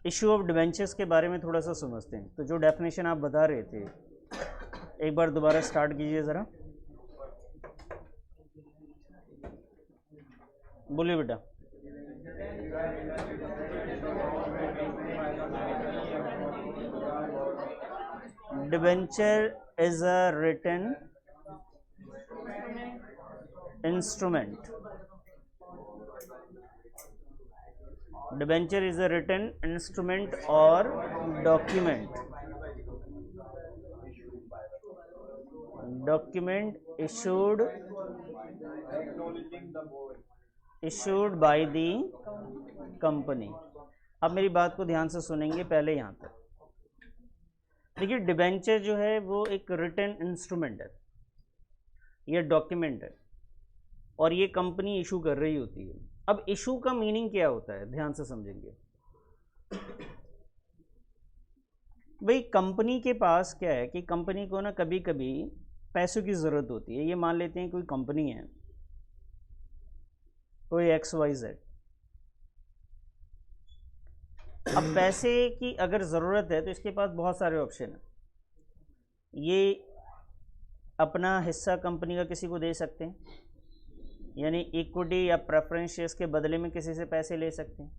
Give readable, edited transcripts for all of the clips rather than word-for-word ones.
Issue of debentures के बारे में थोड़ा सा समझते हैं। तो जो डेफिनेशन आप बता रहे थे एक बार दोबारा स्टार्ट कीजिए ज़रा, बोलिए बेटा। Debenture is a written instrument. Debenture is a written instrument और document issued by the company। अब मेरी बात को ध्यान से सुनेंगे पहले यहाँ तक। देखिए डिबेंचर जो है वो एक रिटन इंस्ट्रूमेंट है, ये डॉक्यूमेंट है और ये कंपनी इशू कर रही होती है। अब इशू का मीनिंग क्या होता है, ध्यान से समझेंगे। भाई कंपनी के पास क्या है कि कंपनी को ना कभी कभी पैसों की ज़रूरत होती है। ये मान लेते हैं कोई कंपनी है, कोई XYZ। अब पैसे की अगर ज़रूरत है तो इसके पास बहुत सारे ऑप्शन हैं। ये अपना हिस्सा कंपनी का किसी को दे सकते हैं, यानी इक्विटी या प्रेफरेंस शेयर्स के बदले में किसी से पैसे ले सकते हैं।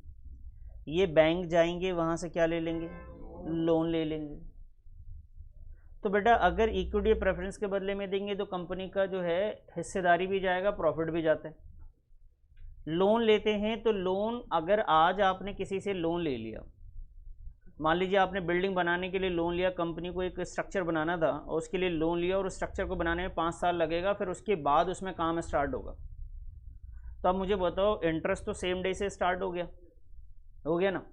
ये बैंक जाएंगे, वहाँ से क्या ले लेंगे, लोन ले लेंगे। तो बेटा अगर इक्विटी प्रेफरेंस के बदले में देंगे तो कंपनी का जो है हिस्सेदारी भी जाएगा, प्रॉफिट भी जाता है। लोन लेते हैं तो लोन, अगर आज आपने किसी से लोन ले लिया, मान लीजिए आपने बिल्डिंग बनाने के लिए लोन लिया, कंपनी को एक स्ट्रक्चर बनाना था और उसके लिए लोन लिया और उस स्ट्रक्चर को बनाने में 5 साल लगेगा, फिर उसके बाद उसमें काम स्टार्ट होगा। तो अब मुझे बताओ, इंटरेस्ट तो सेम डे से स्टार्ट हो गया ना।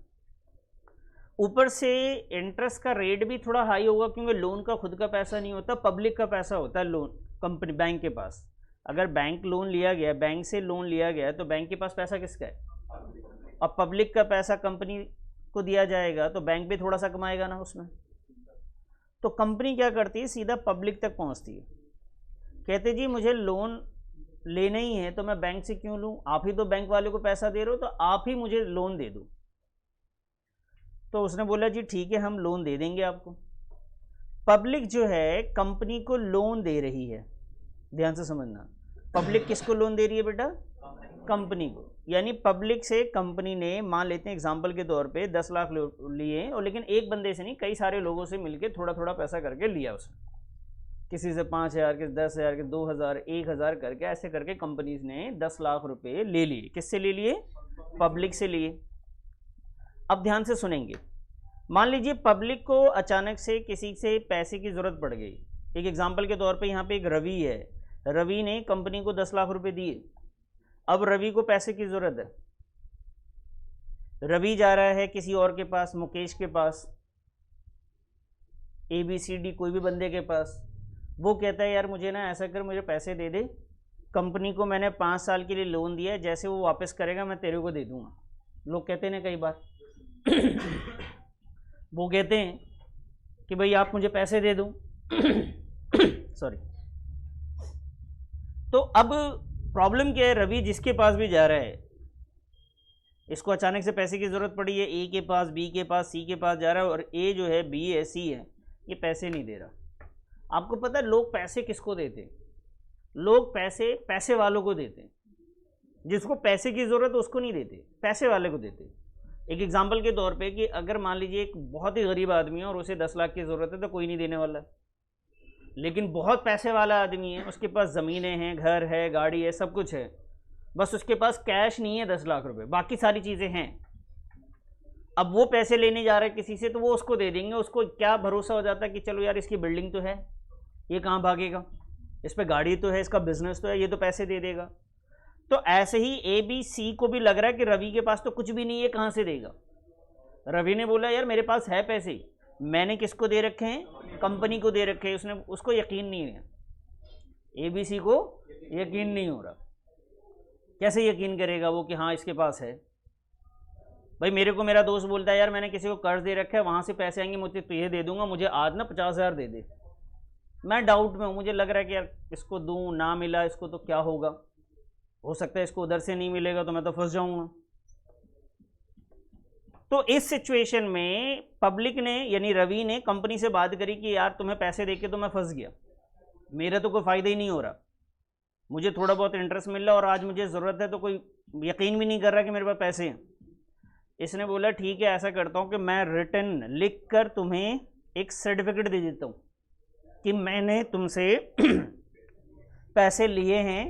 ऊपर से इंटरेस्ट का रेट भी थोड़ा हाई होगा क्योंकि लोन का खुद का पैसा नहीं होता, पब्लिक का पैसा होता है लोन कंपनी बैंक के पास। अगर बैंक लोन लिया गया, बैंक से लोन लिया गया, तो बैंक के पास पैसा किसका है, और पब्लिक का पैसा कंपनी को दिया जाएगा, तो बैंक भी थोड़ा सा कमाएगा ना उसमें। तो कंपनी क्या करती है, सीधा पब्लिक तक पहुंचती है, कहते जी मुझे लोन लेना ही है तो मैं बैंक से क्यों लूं, आप ही तो बैंक वाले को पैसा दे रहे हो, तो आप ही मुझे लोन दे दो। तो उसने बोला जी ठीक है हम लोन दे देंगे आपको। पब्लिक जो है कंपनी को लोन दे रही है, ध्यान से समझना। पब्लिक किसको लोन दे रही है बेटा, कंपनी को। यानी पब्लिक से कंपनी ने, मान लेते हैं एग्जांपल के तौर पे 10 लाख लिए, और लेकिन एक बंदे से नहीं, कई सारे लोगों से मिलके थोड़ा थोड़ा पैसा करके लिया उसने। किसी से 5,000, किसी 10,000, किसी 2,000, 1,000 करके, ऐसे करके कंपनीज ने 10 लाख रुपए ले लिए। किससे ले लिए, पब्लिक से लिए। अब ध्यान से सुनेंगे। मान लीजिए पब्लिक को अचानक से किसी से पैसे की जरूरत पड़ गई। एक एग्जांपल के तौर पे यहाँ पे एक रवि है, रवि ने कंपनी को 10 लाख रुपए दिए। अब रवि को पैसे की जरूरत है, रवि जा रहा है किसी और के पास, मुकेश के पास, ABCD कोई भी बंदे के पास। वो कहता है यार मुझे ना ऐसा कर, मुझे पैसे दे दे, कंपनी को मैंने 5 साल के लिए लोन दिया है, जैसे वो वापस करेगा मैं तेरे को दे दूंगा। लोग कहते हैं ना कई बार वो कहते हैं कि भाई आप मुझे पैसे दे दो सॉरी। तो अब प्रॉब्लम क्या है, रवि जिसके पास भी जा रहा है, इसको अचानक से पैसे की जरूरत पड़ी है, ए के पास, बी के पास, सी के पास जा रहा है, और ए जो है, बी है, सी है, ये पैसे नहीं दे रहा। आपको पता है लोग पैसे किसको देते हैं, लोग पैसे पैसे वालों को देते हैं। जिसको पैसे की जरूरत है उसको नहीं देते, पैसे वाले को देते। एक एग्जांपल के तौर पे कि अगर मान लीजिए एक बहुत ही गरीब आदमी है और उसे 10 लाख की ज़रूरत है तो कोई नहीं देने वाला। लेकिन बहुत पैसे वाला आदमी है, उसके पास ज़मीनें हैं, घर है, गाड़ी है, सब कुछ है, बस उसके पास कैश नहीं है 10 लाख रुपए, बाकी सारी चीज़ें हैं। अब वो पैसे लेने जा रहा है किसी से, तो वो उसको दे देंगे। उसको क्या भरोसा हो जाता है कि चलो यार इसकी बिल्डिंग तो है, ये कहाँ भागेगा, इस पर गाड़ी तो है, इसका बिजनेस तो है, ये तो पैसे दे देगा। तो ऐसे ही ABC को भी लग रहा है कि रवि के पास तो कुछ भी नहीं है, कहाँ से देगा। रवि ने बोला यार मेरे पास है पैसे, मैंने किसको दे रखे हैं, कंपनी को दे रखे हैं। उसने, उसको यकीन नहीं है, ABC को यकीन नहीं हो रहा। कैसे यकीन करेगा वो कि हाँ इसके पास है। भाई मेरे को मेरा दोस्त बोलता है यार मैंने किसी को कर्ज दे रखा है, वहाँ से पैसे आएंगे, मुझे तो ये दे दूंगा, मुझे आज ना 50,000 दे दे। मैं डाउट में हूँ, मुझे लग रहा है कि यार इसको दूँ, ना मिला इसको तो क्या होगा, हो सकता है इसको उधर से नहीं मिलेगा तो मैं तो फंस जाऊंगा। तो इस सिचुएशन में पब्लिक ने यानी रवि ने कंपनी से बात करी कि यार तुम्हें पैसे देके तो मैं फंस गया, मेरा तो कोई फायदा ही नहीं हो रहा, मुझे थोड़ा बहुत इंटरेस्ट मिल रहा और आज मुझे ज़रूरत है तो कोई यकीन भी नहीं कर रहा कि मेरे पास पैसे हैं। इसने बोला ठीक है ऐसा करता हूँ कि मैं रिटर्न लिख कर तुम्हें एक सर्टिफिकेट दे देता हूँ कि मैंने तुमसे पैसे लिए हैं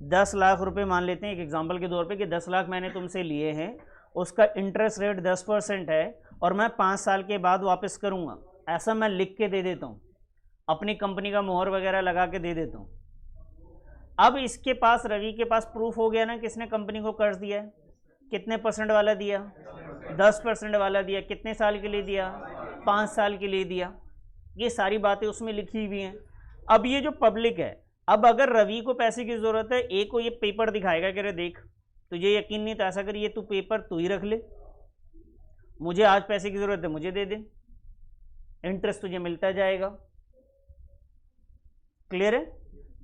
10 लाख रुपए, मान लेते हैं एक एग्जांपल के तौर पे कि 10 लाख मैंने तुमसे लिए हैं, उसका इंटरेस्ट रेट 10% है और मैं 5 साल के बाद वापस करूँगा, ऐसा मैं लिख के दे देता हूँ, अपनी कंपनी का मोहर वगैरह लगा के दे देता हूँ। अब इसके पास, रवि के पास प्रूफ हो गया ना किसने कंपनी को कर्ज दिया है, कितने % वाला दिया, 10% वाला दिया, कितने साल के लिए दिया, 5 साल के लिए दिया, ये सारी बातें उसमें लिखी हुई हैं। अब ये जो पब्लिक है, अब अगर रवि को पैसे की ज़रूरत है, एक को ये पेपर दिखाएगा कि अरे देख तुझे यकीन नहीं तो ऐसा कर, ये तू पेपर तू ही रख ले, मुझे आज पैसे की ज़रूरत है मुझे दे दे, इंटरेस्ट तुझे मिलता जाएगा। क्लियर है?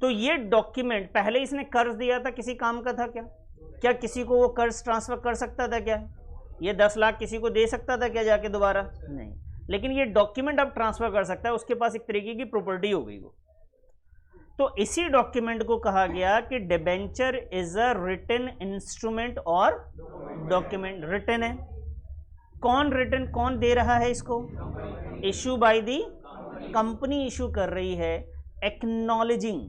तो ये डॉक्यूमेंट, पहले इसने कर्ज दिया था किसी काम का था क्या? क्या किसी को वो कर्ज ट्रांसफर कर सकता था क्या? ये 10 लाख किसी को दे सकता था क्या जाके दोबारा? नहीं। लेकिन ये डॉक्यूमेंट अब ट्रांसफर कर सकता है, उसके पास एक तरीके की प्रॉपर्टी हो गई वो। तो इसी डॉक्यूमेंट को कहा गया कि debenture is a written instrument और डॉक्यूमेंट। रिटन है, कौन रिटन, कौन दे रहा है इसको? Issue by the company issue कर रही है, acknowledging,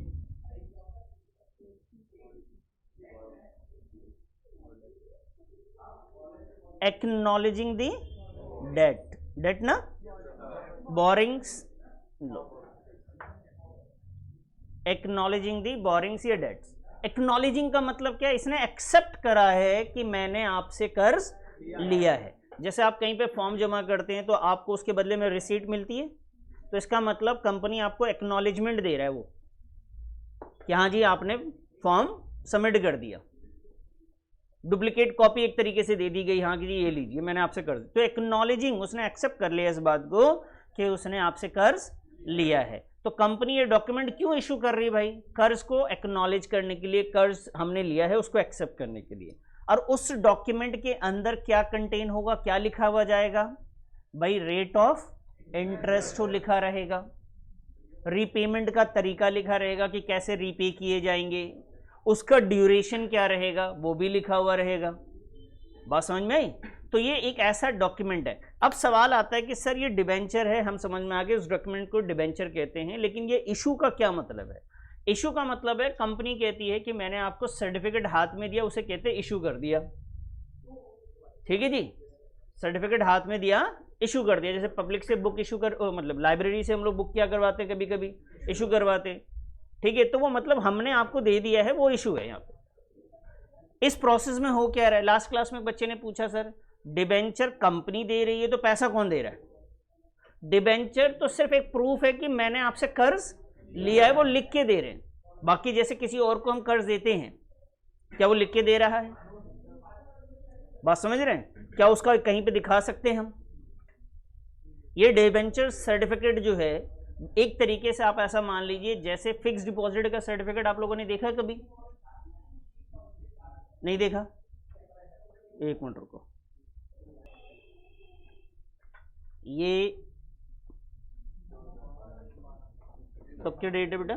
acknowledging the debt, debt ना, बोरिंग्स लो, एक्नॉलेजिंग दी बोरिंग्स या डेट्स। एक्नॉलेजिंग का मतलब क्या है? इसने एक्सेप्ट करा है कि मैंने आपसे कर्ज लिया है। जैसे आप कहीं पे फॉर्म जमा करते हैं तो आपको उसके बदले में रिसीट मिलती है, तो इसका मतलब कंपनी आपको एक्नॉलेजमेंट दे रहा है वो कि हाँ जी आपने फॉर्म सबमिट कर दिया, डुप्लीकेट कॉपी एक तरीके से दे दी गई, हाँ कि जी ये लीजिए मैंने आपसे कर्ज। तो एक्नॉलेजिंग, उसने एक्सेप्ट कर लिया इस बात को कि उसने आपसे कर्ज लिया है। तो कंपनी ये डॉक्यूमेंट क्यों इशू कर रही है भाई? कर्ज को एक्नॉलेज करने के लिए, कर्ज हमने लिया है उसको एक्सेप्ट करने के लिए। और उस डॉक्यूमेंट के अंदर क्या कंटेन होगा, क्या लिखा हुआ जाएगा भाई? रेट ऑफ इंटरेस्ट लिखा रहेगा, रीपेमेंट का तरीका लिखा रहेगा कि कैसे रीपे किए जाएंगे, उसका ड्यूरेशन क्या रहेगा वो भी लिखा हुआ रहेगा। बात समझ में आई? तो ये एक ऐसा डॉक्यूमेंट है। अब सवाल आता है कि सर ये डिबेंचर है, हम समझ में आ गए उस डॉक्यूमेंट को डिबेंचर कहते हैं, लेकिन ये इशू का क्या मतलब है? इशू का मतलब है कंपनी कहती है कि मैंने आपको सर्टिफिकेट हाथ में दिया, उसे कहते हैं इशू कर दिया। ठीक है जी, सर्टिफिकेट हाथ में दिया, इशू कर दिया। जैसे पब्लिक से बुक इशू कर, मतलब लाइब्रेरी से हम लोग बुक क्या करवाते हैं, कभी कभी इशू करवाते। ठीक है, तो वो मतलब हमने आपको दे दिया है, वो इशू है यहाँ पे। इस प्रोसेस में हो क्या रहा है? लास्ट क्लास में बच्चे ने पूछा सर डिबेंचर कंपनी दे रही है तो पैसा कौन दे रहा है? डिबेंचर तो सिर्फ एक प्रूफ है कि मैंने आपसे कर्ज लिया है, वो लिख के दे रहे हैं। बाकी जैसे किसी और को हम कर्ज देते हैं, क्या वो लिख के दे रहा है? बात समझ रहे हैं? क्या उसका कहीं पे दिखा सकते हैं हम? ये डिबेंचर सर्टिफिकेट जो है एक तरीके से आप ऐसा मान लीजिए जैसे फिक्स डिपॉजिट का सर्टिफिकेट आप लोगों ने देखा है कभी? नहीं देखा? एक मिनट रुको, ये कब की डेट है बेटा?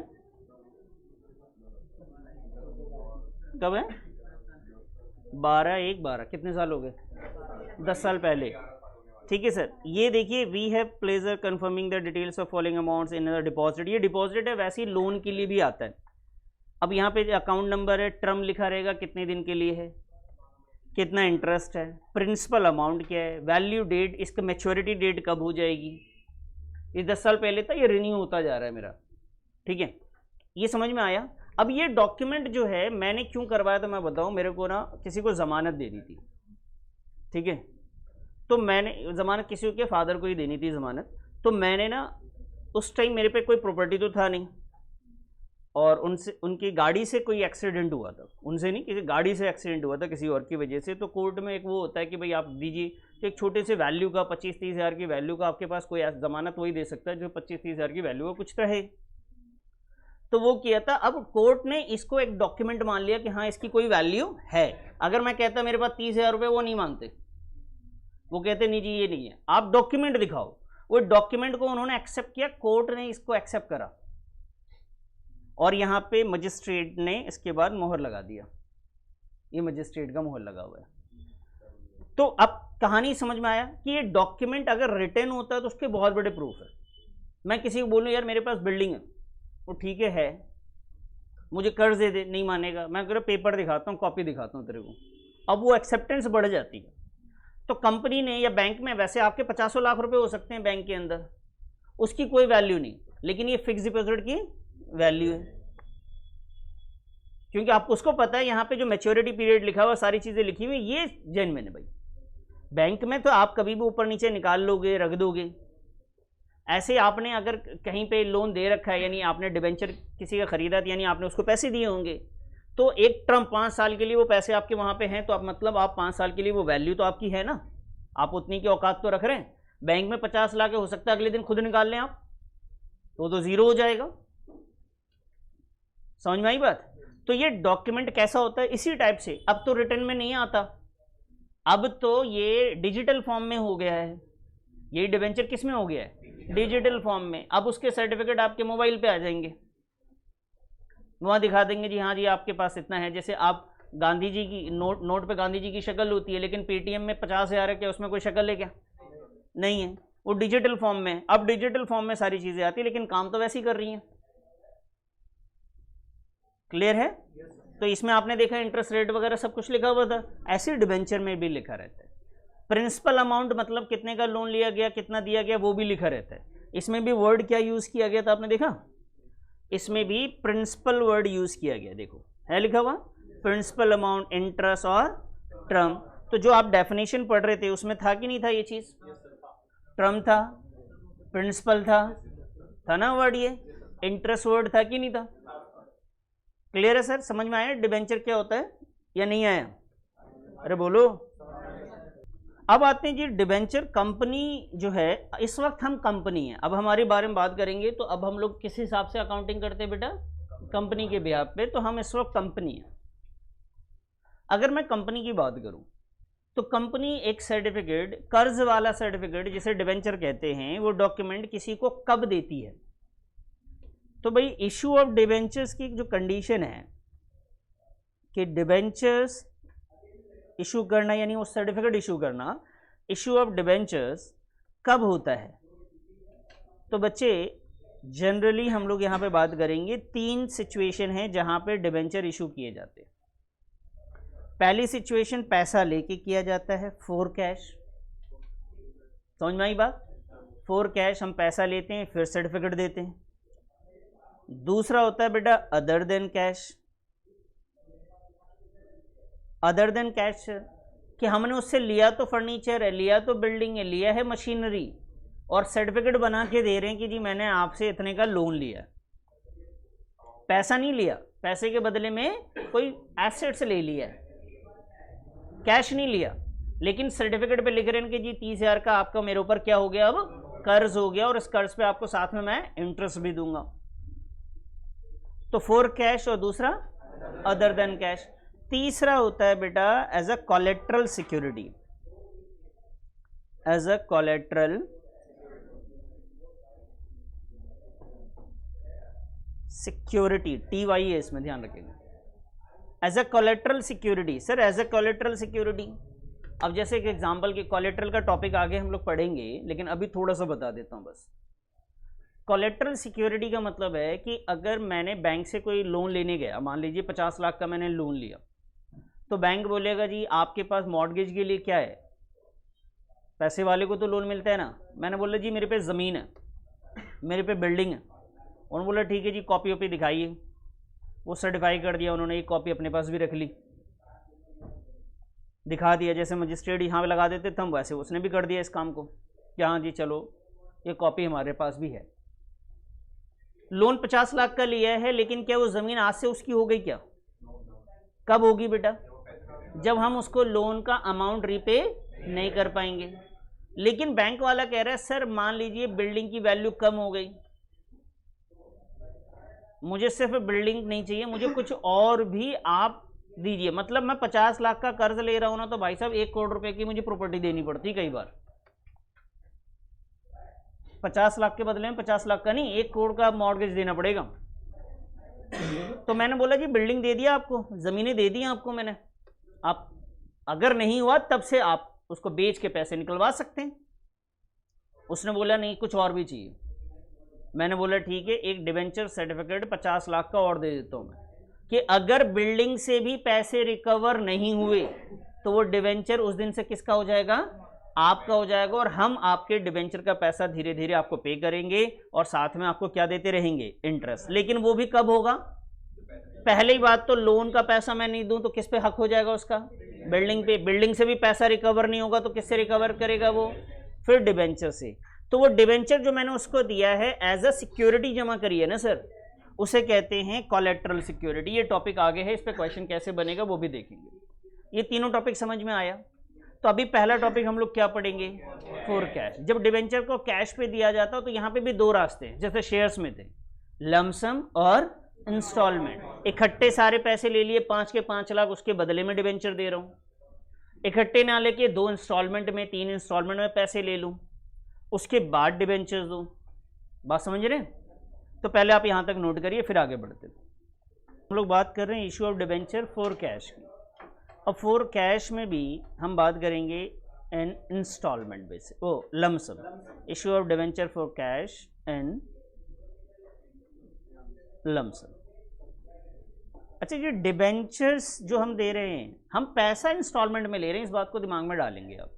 कब है? 12/1/12। कितने साल हो गए? 10 साल पहले। ठीक है सर, ये देखिए we have pleasure confirming the details of following amounts in the deposit. ये डिपॉजिट है, वैसे ही लोन के लिए भी आता है। अब यहाँ पे अकाउंट नंबर है, टर्म लिखा रहेगा कितने दिन के लिए है, कितना इंटरेस्ट है, प्रिंसिपल अमाउंट क्या है, वैल्यू डेट, इसका मैच्योरिटी डेट कब हो जाएगी। ये 10 साल पहले था, ये रिन्यू होता जा रहा है मेरा। ठीक है, ये समझ में आया? अब ये डॉक्यूमेंट जो है मैंने क्यों करवाया तो मैं बताऊं। मेरे को ना किसी को ज़मानत देनी थी, ठीक है, तो मैंने ज़मानत किसी के फादर को ही देनी थी ज़मानत। तो मैंने ना उस टाइम मेरे पे कोई प्रॉपर्टी तो था नहीं, और उनसे, उनकी गाड़ी से कोई एक्सीडेंट हुआ था, उनसे नहीं, किसी गाड़ी से एक्सीडेंट हुआ था किसी और की वजह से। तो कोर्ट में एक वो होता है कि भाई आप दीजिए, तो एक छोटे से वैल्यू का 25-30 हज़ार की वैल्यू का आपके पास कोई ज़मानत वही दे सकता है जो 25-30 हज़ार की वैल्यू का कुछ रहे। तो वो किया था। अब कोर्ट ने इसको एक डॉक्यूमेंट मान लिया कि हाँ इसकी कोई वैल्यू है। अगर मैं कहता मेरे पास 30 हज़ार रुपये, वो नहीं मानते, वो कहते नहीं जी ये नहीं है, आप डॉक्यूमेंट दिखाओ। वो डॉक्यूमेंट को उन्होंने एक्सेप्ट किया, कोर्ट ने इसको एक्सेप्ट करा और यहाँ पे मजिस्ट्रेट ने इसके बाद मोहर लगा दिया। ये मजिस्ट्रेट का मोहर लगा हुआ है। तो अब कहानी समझ में आया कि ये डॉक्यूमेंट अगर रिटर्न होता है तो उसके बहुत बड़े प्रूफ है। मैं किसी को बोलूँ यार मेरे पास बिल्डिंग है, वो ठीक है मुझे कर्ज दे दे, नहीं मानेगा। मैं अगर पेपर दिखाता हूँ, कॉपी दिखाता हूँ तेरे को, अब वो एक्सेप्टेंस बढ़ जाती है। तो कंपनी ने या बैंक में, वैसे आपके 50 लाख रुपए हो सकते हैं बैंक के अंदर, उसकी कोई वैल्यू नहीं, लेकिन ये फिक्स डिपॉजिट की वैल्यू है, क्योंकि आपको उसको पता है यहाँ पे जो मैच्योरिटी पीरियड लिखा हुआ, सारी चीजें लिखी हुई, ये जेन्युइन है भाई। बैंक में तो आप कभी भी ऊपर नीचे निकाल लोगे, रख दोगे। ऐसे आपने अगर कहीं पे लोन दे रखा है, यानी आपने डिबेंचर किसी का खरीदा था, यानी आपने उसको पैसे दिए होंगे, तो एक टर्म 5 साल के लिए वो पैसे आपके वहाँ पे हैं, तो आप मतलब आप 5 साल के लिए वो वैल्यू तो आपकी है ना, आप उतनी की औकात तो रख रहे हैं। बैंक में 50 लाख हो सकता है अगले दिन खुद निकाल लें आप, तो जीरो हो जाएगा। समझ में आई बात? तो ये डॉक्यूमेंट कैसा होता है, इसी टाइप से। अब तो रिटर्न में नहीं आता, अब तो ये डिजिटल फॉर्म में हो गया है। ये डिबेंचर किस में हो गया है? डिजिटल फॉर्म में। अब उसके सर्टिफिकेट आपके मोबाइल पे आ जाएंगे, वहां दिखा देंगे जी हाँ जी आपके पास इतना है। जैसे आप गांधी जी की नोट पे गांधी जी की शक्ल होती है, लेकिन पेटीएम में 50,000 है, क्या उसमें कोई शक्ल है? क्या नहीं है, वो डिजिटल फॉर्म में। अब डिजिटल फॉर्म में सारी चीजें आती है, लेकिन काम तो वैसे ही कर रही हैं। क्लियर है? तो इसमें आपने देखा इंटरेस्ट रेट वगैरह सब कुछ लिखा हुआ था, ऐसे डिबेंचर में भी लिखा रहता है। प्रिंसिपल अमाउंट मतलब कितने का लोन लिया गया, कितना दिया गया, वो भी लिखा रहता है। इसमें भी वर्ड क्या यूज किया गया था आपने देखा? इसमें भी प्रिंसिपल वर्ड यूज किया गया, देखो है लिखा हुआ प्रिंसिपल अमाउंट, इंटरेस्ट और टर्म। तो जो आप डेफिनेशन पढ़ रहे थे उसमें था कि नहीं था ये चीज? टर्म था, प्रिंसिपल था ना वर्ड, ये इंटरेस्ट वर्ड था कि नहीं था? क्लियर है सर? समझ में आया डिबेंचर क्या होता है या नहीं आया? अरे बोलो। अब आते हैं जी डिबेंचर कंपनी जो है, इस वक्त हम कंपनी है, अब हमारे बारे में बात करेंगे। तो अब हम लोग किस हिसाब से अकाउंटिंग करते हैं बेटा? कंपनी के बिहाफ पे। तो हम इस वक्त कंपनी है। अगर मैं कंपनी की बात करूं तो कंपनी एक सर्टिफिकेट, कर्ज वाला सर्टिफिकेट जिसे डिबेंचर कहते हैं, वो डॉक्यूमेंट किसी को कब देती है? तो भाई इशू ऑफ डिबेंचर्स की जो कंडीशन है कि डिबेंचर्स इशू करना, यानी वो सर्टिफिकेट इशू करना, इशू ऑफ डिबेंचर्स कब होता है? तो बच्चे जनरली हम लोग यहाँ पे बात करेंगे, 3 सिचुएशन है जहाँ पे डिबेंचर इशू किए जाते हैं। पहली सिचुएशन पैसा लेके किया जाता है, फॉर कैश। समझ में आई बात? फॉर कैश, हम पैसा लेते हैं फिर सर्टिफिकेट देते हैं। दूसरा होता है बेटा other than cash. Other than cash कि हमने उससे लिया तो फर्नीचर है, लिया तो बिल्डिंग है, लिया है मशीनरी, और सर्टिफिकेट बना के दे रहे हैं कि जी मैंने आपसे इतने का लोन लिया। पैसा नहीं लिया, पैसे के बदले में कोई एसेट्स ले लिया, कैश नहीं लिया, लेकिन सर्टिफिकेट पे लिख रहे हैं कि जी 30,000 का आपका मेरे ऊपर क्या हो गया, अब कर्ज हो गया, और इस कर्ज पे आपको साथ में मैं इंटरेस्ट भी दूंगा। तो फॉर कैश और दूसरा अदर देन कैश। तीसरा होता है बेटा as a collateral security. As a collateral security, TY है इसमें, ध्यान रखेंगे। As a collateral security. Sir as a collateral security, अब जैसे एक एग्जांपल के कोलेट्रल का टॉपिक आगे हम लोग पढ़ेंगे, लेकिन अभी थोड़ा सा बता देता हूं बस। कोलेट्रल सिक्योरिटी का मतलब है कि अगर मैंने बैंक से कोई लोन लेने गया, मान लीजिए 50 लाख का मैंने लोन लिया, तो बैंक बोलेगा जी आपके पास मॉर्गेज के लिए क्या है? पैसे वाले को तो लोन मिलता है ना। मैंने बोला जी मेरे पे ज़मीन है, मेरे पे बिल्डिंग है। उन्होंने बोला ठीक है जी कॉपी वॉपी दिखाइए, वो सर्टिफाई कर दिया उन्होंने, एक कॉपी अपने पास भी रख ली, दिखा दिया। जैसे मजिस्ट्रेट यहाँ पे लगा देते थे हम, वैसे उसने भी कर दिया इस काम को कि हाँ जी चलो ये कॉपी हमारे पास भी है। लोन 50 लाख का लिया है, लेकिन क्या वो ज़मीन आज से उसकी हो गई? क्या कब होगी बेटा? जब हम उसको लोन का अमाउंट रीपे नहीं कर पाएंगे। लेकिन बैंक वाला कह रहा है सर मान लीजिए बिल्डिंग की वैल्यू कम हो गई, मुझे सिर्फ बिल्डिंग नहीं चाहिए, मुझे कुछ और भी आप दीजिए, मतलब मैं 50 लाख का कर्ज ले रहा हूं ना, तो भाई साहब 1 करोड़ रुपए की मुझे प्रॉपर्टी देनी पड़ती कई बार। 50 लाख के बदले में 50 लाख का नहीं, 1 करोड़ का मॉर्गेज देना पड़ेगा। तो मैंने बोला जी बिल्डिंग दे दिया आपको, जमीनें दे दी आपको मैंने, आप अगर नहीं हुआ तब से आप उसको बेच के पैसे निकलवा सकते हैं। उसने बोला नहीं कुछ और भी चाहिए। मैंने बोला ठीक है, एक डिवेंचर सर्टिफिकेट 50 लाख का और दे देता हूं मैं, कि अगर बिल्डिंग से भी पैसे रिकवर नहीं हुए तो वो डिवेंचर उस दिन से किसका हो जाएगा, आपका हो जाएगा, और हम आपके डिवेंचर का पैसा धीरे धीरे आपको पे करेंगे और साथ में आपको क्या देते रहेंगे, इंटरेस्ट। लेकिन वो भी कब होगा, पहली बात तो लोन का पैसा मैं नहीं दूं तो किस पे हक हो जाएगा उसका, बिल्डिंग पे। बिल्डिंग से भी पैसा रिकवर नहीं होगा तो किससे रिकवर करेगा वो, फिर डिवेंचर से। तो वो डिवेंचर जो मैंने उसको दिया है एज अ सिक्योरिटी जमा करी है ना सर, उसे कहते हैं कोलेटरल सिक्योरिटी। ये टॉपिक आगे है, इस पे क्वेश्चन कैसे बनेगा वो भी देखेंगे। ये तीनों टॉपिक समझ में आया। तो अभी पहला टॉपिक हम लोग क्या पढ़ेंगे, फॉर कैश। जब डिवेंचर को कैश पे दिया जाता तो यहाँ पे भी दो रास्ते हैं, जैसे शेयर्स में थे, लमसम और इंस्टॉलमेंट। इकट्ठे सारे पैसे ले लिए 5 के 5 लाख, उसके बदले में डिवेंचर दे रहा हूं। इकट्ठे ना लेके 2 इंस्टॉलमेंट में, 3 इंस्टॉलमेंट में पैसे ले लूं, उसके बाद डिवेंचर दूं। बात समझ रहे हैं? तो पहले आप यहां तक नोट करिए, फिर आगे बढ़ते हैं। हम लोग बात कर रहे हैं issue of debenture for cash की। अब फॉर कैश में भी हम बात करेंगे an installment basis, or lump sum, issue of debenture for cash and lump sum. अच्छा, ये डिबेंचर्स जो हम दे रहे हैं, हम पैसा इंस्टॉलमेंट में ले रहे हैं, इस बात को दिमाग में डालेंगे आप।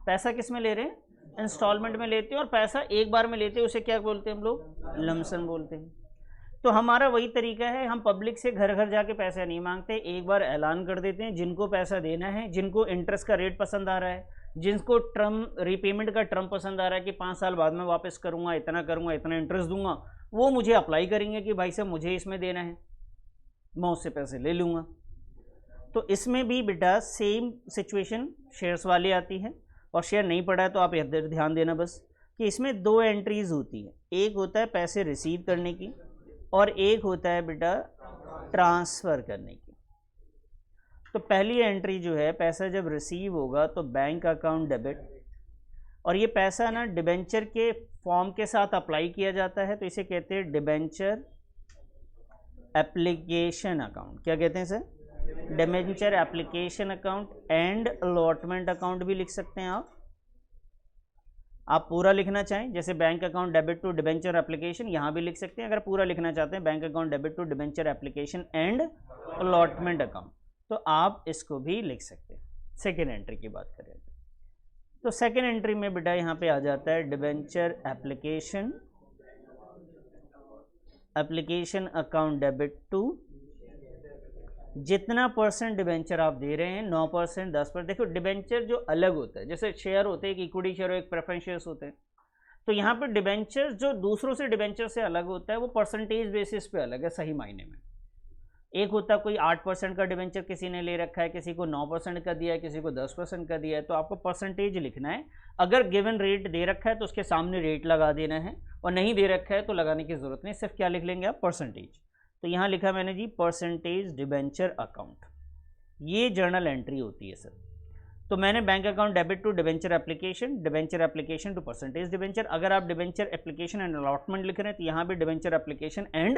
पैसा किस में ले रहे हैं, इंस्टॉलमेंट में लेते हैं, और पैसा एक बार में लेते हैं, उसे क्या बोलते हैं हम लोग, लमसम बोलते हैं। तो हमारा वही तरीका है, हम पब्लिक से घर घर जाके पैसा नहीं मांगते, एक बार ऐलान कर देते हैं जिनको पैसा देना है, जिनको इंटरेस्ट का रेट पसंद आ रहा है, जिनको टर्म रिपेमेंट का टर्म पसंद आ रहा है कि 5 साल बाद में वापस करूंगा, इतना इंटरेस्ट दूंगा, वो मुझे अप्लाई करेंगे कि भाई साहब मुझे इसमें देना है, मैं उससे पैसे ले लूँगा। तो इसमें भी बेटा सेम सिचुएशन शेयर्स वाली आती है, और शेयर नहीं पड़ा है तो आप इधर ध्यान देना बस कि इसमें 2 एंट्रीज होती है, एक होता है पैसे रिसीव करने की और एक होता है बेटा ट्रांसफ़र करने की। तो पहली एंट्री जो है, पैसा जब रिसीव होगा तो बैंक अकाउंट डेबिट, और ये पैसा ना डिबेंचर के फॉर्म के साथ अप्लाई किया जाता है, तो इसे कहते हैं डिबेंचर एप्लीकेशन अकाउंट। क्या कहते हैं sir, debenture application account and allotment account भी लिख सकते हैं आप पूरा लिखना चाहें, जैसे bank account debit to debenture application, यहाँ भी लिख सकते हैं। अगर पूरा लिखना चाहते हैं bank account debit to debenture application and allotment account, तो आप इसको भी लिख सकते हैं। सेकेंड एंट्री की बात करें तो सेकेंड एंट्री में बेटा यहाँ पे आ जाता है debenture application account debit to, जितना परसेंट डिबेंचर आप दे रहे हैं, 9%, 10%। देखो डिबेंचर जो अलग होता है, जैसे शेयर होते हैं, एक इक्विटी शेयर और एक प्रेफरेंस शेयर्स होते हैं, तो यहाँ पे डिबेंचर जो दूसरों से डिबेंचर से अलग होता है वो परसेंटेज बेसिस पे अलग है सही मायने में। एक होता है कोई 8% का डिबेंचर किसी ने ले रखा है, किसी को 9% का दिया है, किसी को 10% का दिया है, तो आपको परसेंटेज लिखना है। अगर गिवन रेट दे रखा है तो उसके सामने रेट लगा देना है, और नहीं दे रखा है तो लगाने की जरूरत नहीं, सिर्फ क्या लिख लेंगे आप, परसेंटेज। तो यहाँ लिखा मैंने जी परसेंटेज डिबेंचर अकाउंट, ये जर्नल एंट्री होती है सर। तो मैंने bank account debit to debenture application to percentage debenture. अगर आप डिबेंचर एप्लीकेशन एंड अलॉटमेंट लिख रहे हैं तो यहाँ भी debenture application and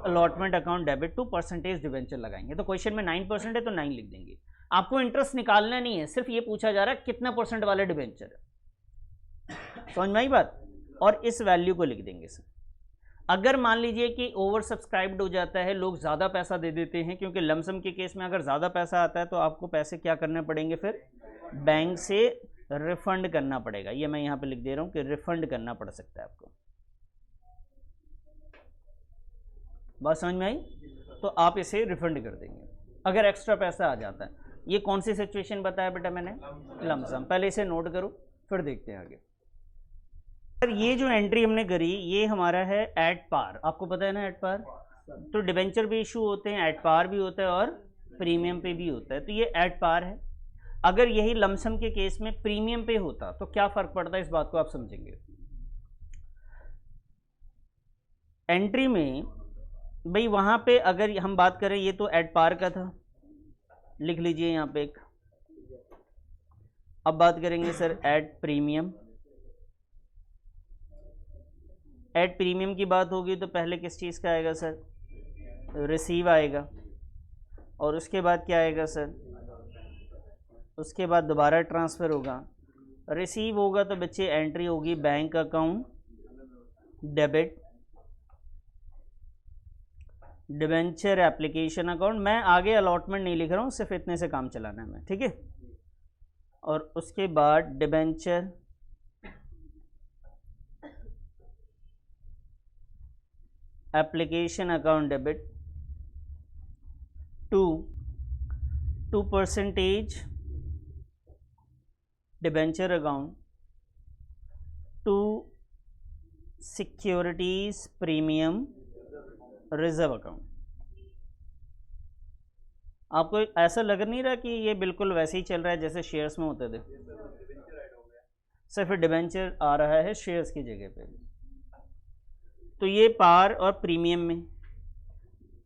allotment account debit to percentage debenture लगाएंगे। तो क्वेश्चन में 9% है तो 9 लिख देंगे। आपको इंटरेस्ट निकालना नहीं है, सिर्फ ये पूछा जा रहा है कितना परसेंट वाले डिबेंचर है, समझ में आई बात, और इस वैल्यू को लिख देंगे सर। अगर मान लीजिए कि ओवर सब्सक्राइब्ड हो जाता है, लोग ज़्यादा पैसा दे देते हैं, क्योंकि लमसम के केस में अगर ज़्यादा पैसा आता है तो आपको पैसे क्या करने पड़ेंगे, फिर बैंक से रिफंड करना पड़ेगा। ये मैं यहाँ पे लिख दे रहा हूँ कि रिफंड करना पड़ सकता है आपको। बात समझ में आई? तो आप इसे रिफंड कर देंगे अगर एक्स्ट्रा पैसा आ जाता है। ये कौन सी सिचुएशन बताया बेटा मैंने, लमसम। पहले इसे नोट करो फिर देखते हैं आगे। सर ये जो एंट्री हमने करी ये हमारा है एट पार, आपको पता है ना एट पार। तो डिबेंचर भी इशू होते हैं, एट पार भी होता है और प्रीमियम पे भी होता है, तो ये एट पार है। अगर यही लमसम के केस में प्रीमियम पे होता तो क्या फर्क पड़ता है, इस बात को आप समझेंगे। एंट्री में भाई वहां पे अगर हम बात करें, ये तो एट पार का था, लिख लीजिए यहाँ पे एक। अब बात करेंगे sir add premium. Add premium की बात होगी तो पहले किस चीज़ का आएगा सर? रिसीव आएगा। और उसके बाद क्या आएगा सर? उसके बाद दोबारा ट्रांसफ़र होगा। रिसीव होगा तो बच्चे एंट्री होगी bank account debit, debenture application account. मैं आगे अलॉटमेंट नहीं लिख रहा हूँ, सिर्फ इतने से काम चलाना है मैं, ठीक है। और उसके बाद debenture application account debit to 2% debenture account to securities premium reserve account. आपको ऐसा लग नहीं रहा कि ये बिल्कुल वैसे ही चल रहा है जैसे शेयर्स में होते थे? सिर्फ डिबेंचर आ रहा है शेयर्स की जगह पे। तो ये पार और प्रीमियम में।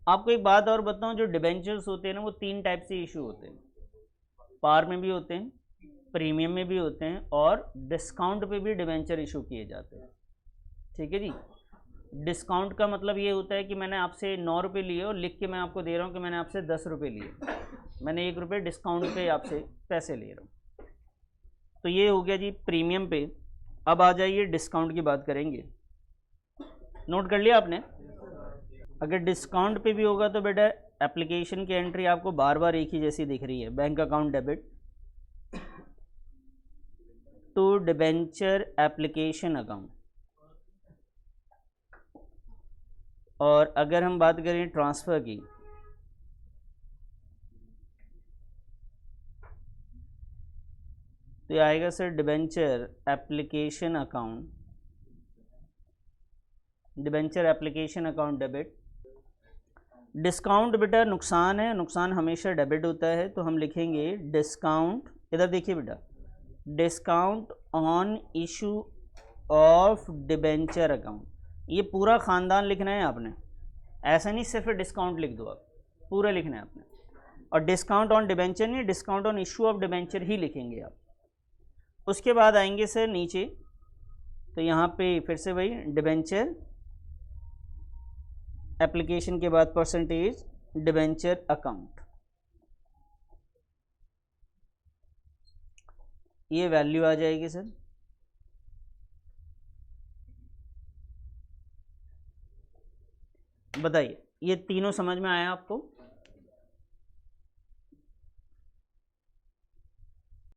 आपको एक बात और बताऊं, जो डिबेंचर्स होते हैं ना वो 3 टाइप से इशू होते हैं। पार में भी होते हैं, प्रीमियम में भी होते हैं, और डिस्काउंट पे भी डिबेंचर इशू किए जाते हैं, ठीक है जी। डिस्काउंट का मतलब ये होता है कि मैंने आपसे 9 रुपये लिए और लिख के मैं आपको दे रहा हूँ कि मैंने आपसे 10 रुपये लिए, मैंने 1 रुपये डिस्काउंट पे आपसे पैसे ले रहा हूँ। तो ये हो गया जी प्रीमियम पे। अब आ जाइए डिस्काउंट की बात करेंगे। नोट कर लिया आपने? अगर डिस्काउंट पे भी होगा तो बेटा एप्लीकेशन की एंट्री आपको बार बार एक ही जैसी दिख रही है, bank account debit to debenture application account. और अगर हम बात करें ट्रांसफ़र की, तो ये आएगा sir debenture application account, debenture application account debit. Discount बेटा नुकसान है, नुकसान हमेशा डेबिट होता है, तो हम लिखेंगे डिस्काउंट। इधर देखिए बेटा, discount on issue of debenture account. ये पूरा ख़ानदान लिखना है आपने, ऐसा नहीं सिर्फ डिस्काउंट लिख दो, आप पूरा लिखना है आपने। और डिस्काउंट ऑन डिबेंचर नहीं, discount on issue of debenture ही लिखेंगे आप। उसके बाद आएंगे सर नीचे, तो यहाँ पे फिर से वही डिबेंचर एप्लीकेशन के बाद परसेंटेज डिबेंचर अकाउंट, ये वैल्यू आ जाएगी सर। बताइए ये तीनों समझ में आया आपको?